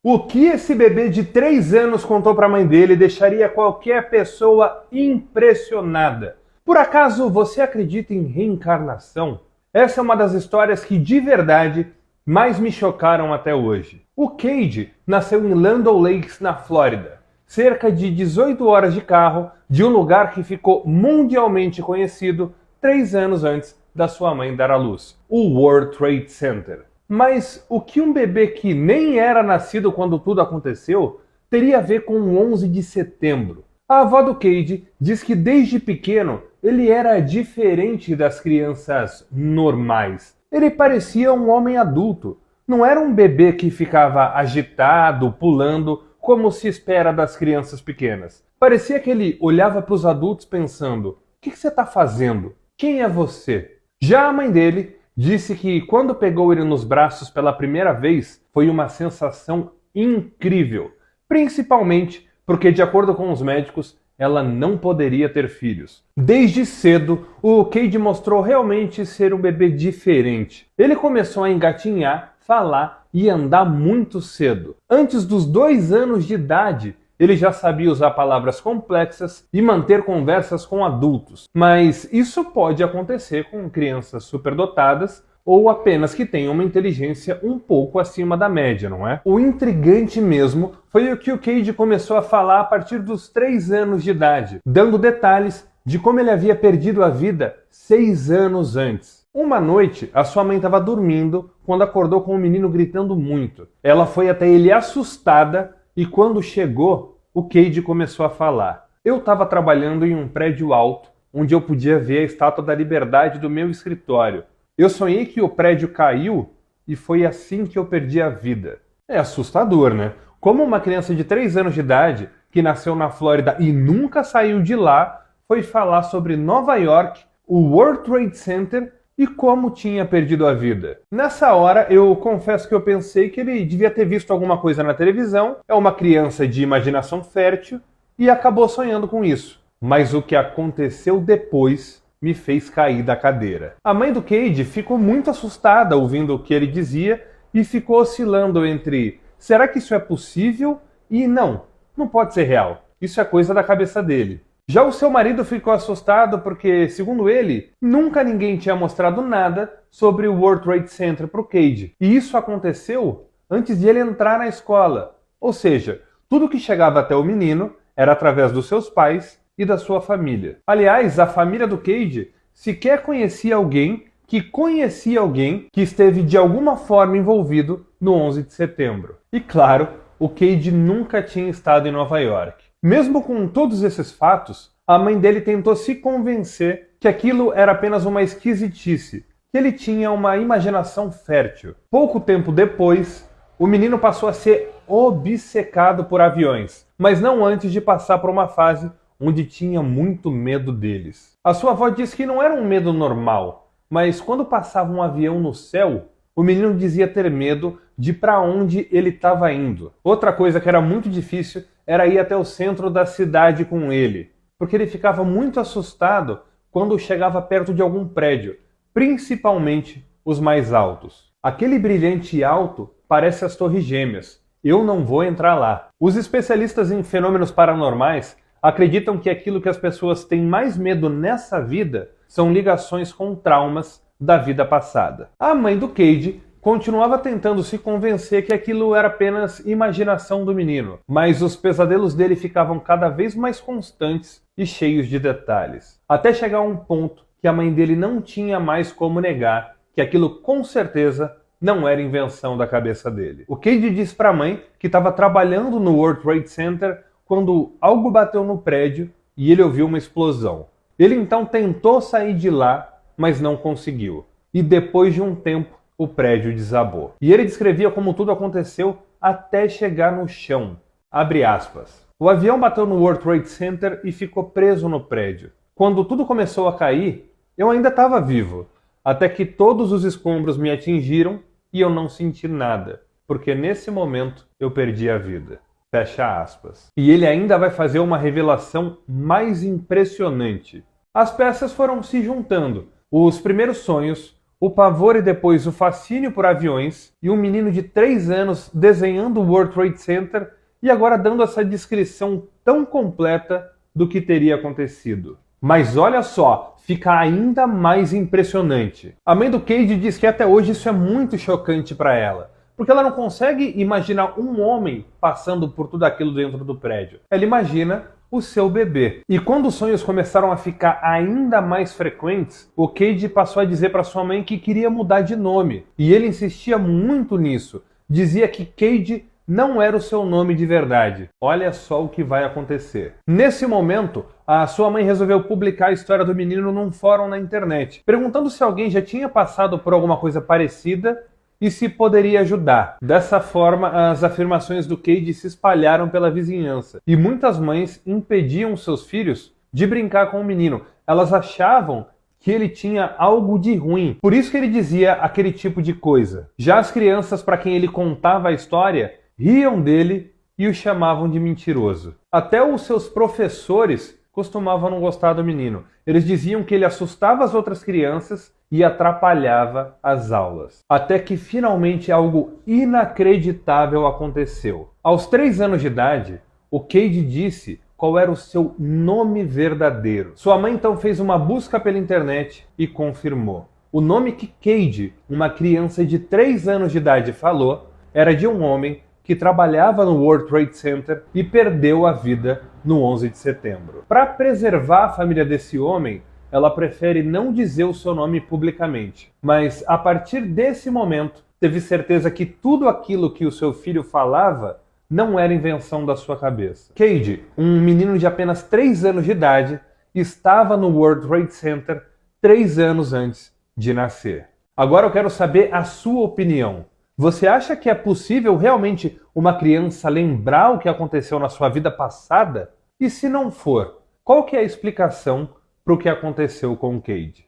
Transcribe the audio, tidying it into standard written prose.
O que esse bebê de 3 anos contou para a mãe dele deixaria qualquer pessoa impressionada. Por acaso você acredita em reencarnação? Essa é uma das histórias que de verdade mais me chocaram até hoje. O Cade nasceu em Land O'Lakes, na Flórida, cerca de 18 horas de carro de um lugar que ficou mundialmente conhecido 3 anos antes da sua mãe dar à luz, o World Trade Center. Mas o que um bebê que nem era nascido quando tudo aconteceu teria a ver com o 11 de setembro? A avó do Cade diz que desde pequeno ele era diferente das crianças normais. Ele parecia um homem adulto. Não era um bebê que ficava agitado, pulando, como se espera das crianças pequenas. Parecia que ele olhava para os adultos pensando: o que você está fazendo? Quem é você? Já a mãe dele disse que quando pegou ele nos braços pela primeira vez foi uma sensação incrível, principalmente porque, de acordo com os médicos, ela não poderia ter filhos. Desde cedo, o Cade mostrou realmente ser um bebê diferente. Ele começou a engatinhar, falar e andar muito cedo. Antes dos 2 anos de idade, ele já sabia usar palavras complexas e manter conversas com adultos. Mas isso pode acontecer com crianças superdotadas ou apenas que tenham uma inteligência um pouco acima da média, não é? O intrigante mesmo foi o que o Cade começou a falar a partir dos 3 anos de idade, dando detalhes de como ele havia perdido a vida 6 anos antes. Uma noite, a sua mãe estava dormindo quando acordou com o menino gritando muito. Ela foi até ele assustada e quando chegou, o Cade começou a falar. Eu estava trabalhando em um prédio alto, onde eu podia ver a Estátua da Liberdade do meu escritório. Eu sonhei que o prédio caiu e foi assim que eu perdi a vida. É assustador, né? Como uma criança de 3 anos de idade, que nasceu na Flórida e nunca saiu de lá, foi falar sobre Nova York, o World Trade Center e como tinha perdido a vida. Nessa hora, eu confesso que eu pensei que ele devia ter visto alguma coisa na televisão, é uma criança de imaginação fértil e acabou sonhando com isso. Mas o que aconteceu depois me fez cair da cadeira. A mãe do Cade ficou muito assustada ouvindo o que ele dizia e ficou oscilando entre será que isso é possível e não pode ser real. Isso é coisa da cabeça dele. Já o seu marido ficou assustado porque, segundo ele, nunca ninguém tinha mostrado nada sobre o World Trade Center para o Cade. E isso aconteceu antes de ele entrar na escola. Ou seja, tudo que chegava até o menino era através dos seus pais e da sua família. Aliás, a família do Cade sequer conhecia alguém que esteve de alguma forma envolvido no 11 de setembro. E claro, o Cade nunca tinha estado em Nova York. Mesmo com todos esses fatos, a mãe dele tentou se convencer que aquilo era apenas uma esquisitice, que ele tinha uma imaginação fértil. Pouco tempo depois, o menino passou a ser obcecado por aviões, mas não antes de passar por uma fase onde tinha muito medo deles. A sua avó disse que não era um medo normal, mas quando passava um avião no céu, o menino dizia ter medo de para onde ele estava indo. Outra coisa que era muito difícil era ir até o centro da cidade com ele, porque ele ficava muito assustado quando chegava perto de algum prédio, principalmente os mais altos. Aquele brilhante alto parece as Torres Gêmeas. Eu não vou entrar lá. Os especialistas em fenômenos paranormais acreditam que aquilo que as pessoas têm mais medo nessa vida são ligações com traumas da vida passada. A mãe do Cade continuava tentando se convencer que aquilo era apenas imaginação do menino, mas os pesadelos dele ficavam cada vez mais constantes e cheios de detalhes. Até chegar a um ponto que a mãe dele não tinha mais como negar que aquilo com certeza não era invenção da cabeça dele. O Cade disse para a mãe que estava trabalhando no World Trade Center quando algo bateu no prédio e ele ouviu uma explosão. Ele então tentou sair de lá, mas não conseguiu. E depois de um tempo, o prédio desabou. E ele descrevia como tudo aconteceu até chegar no chão. Abre aspas. O avião bateu no World Trade Center e ficou preso no prédio. Quando tudo começou a cair, eu ainda estava vivo, até que todos os escombros me atingiram e eu não senti nada, porque nesse momento eu perdi a vida. Fecha aspas. E ele ainda vai fazer uma revelação mais impressionante. As peças foram se juntando. Os primeiros sonhos, o pavor e depois o fascínio por aviões, e um menino de 3 anos desenhando o World Trade Center e agora dando essa descrição tão completa do que teria acontecido. Mas olha só, fica ainda mais impressionante. A mãe do Cade diz que até hoje isso é muito chocante para ela, porque ela não consegue imaginar um homem passando por tudo aquilo dentro do prédio. Ela imagina o seu bebê. E quando os sonhos começaram a ficar ainda mais frequentes, o Cade passou a dizer para sua mãe que queria mudar de nome. E ele insistia muito nisso. Dizia que Cade não era o seu nome de verdade. Olha só o que vai acontecer. Nesse momento, a sua mãe resolveu publicar a história do menino num fórum na internet, perguntando se alguém já tinha passado por alguma coisa parecida e se poderia ajudar. Dessa forma, as afirmações do Cade se espalharam pela vizinhança, e muitas mães impediam seus filhos de brincar com o menino. Elas achavam que ele tinha algo de ruim, por isso que ele dizia aquele tipo de coisa. Já as crianças para quem ele contava a história riam dele e o chamavam de mentiroso. Até os seus professores costumavam não gostar do menino. Eles diziam que ele assustava as outras crianças e atrapalhava as aulas. Até que finalmente algo inacreditável aconteceu. Aos 3 anos de idade, o Cade disse qual era o seu nome verdadeiro. Sua mãe então fez uma busca pela internet e confirmou. O nome que Cade, uma criança de 3 anos de idade, falou era de um homem que trabalhava no World Trade Center e perdeu a vida no 11 de setembro. Para preservar a família desse homem, ela prefere não dizer o seu nome publicamente. Mas a partir desse momento, teve certeza que tudo aquilo que o seu filho falava não era invenção da sua cabeça. Cade, um menino de apenas 3 anos de idade, estava no World Trade Center 3 anos antes de nascer. Agora eu quero saber a sua opinião. Você acha que é possível realmente uma criança lembrar o que aconteceu na sua vida passada? E se não for, qual que é a explicação para o que aconteceu com o Cade?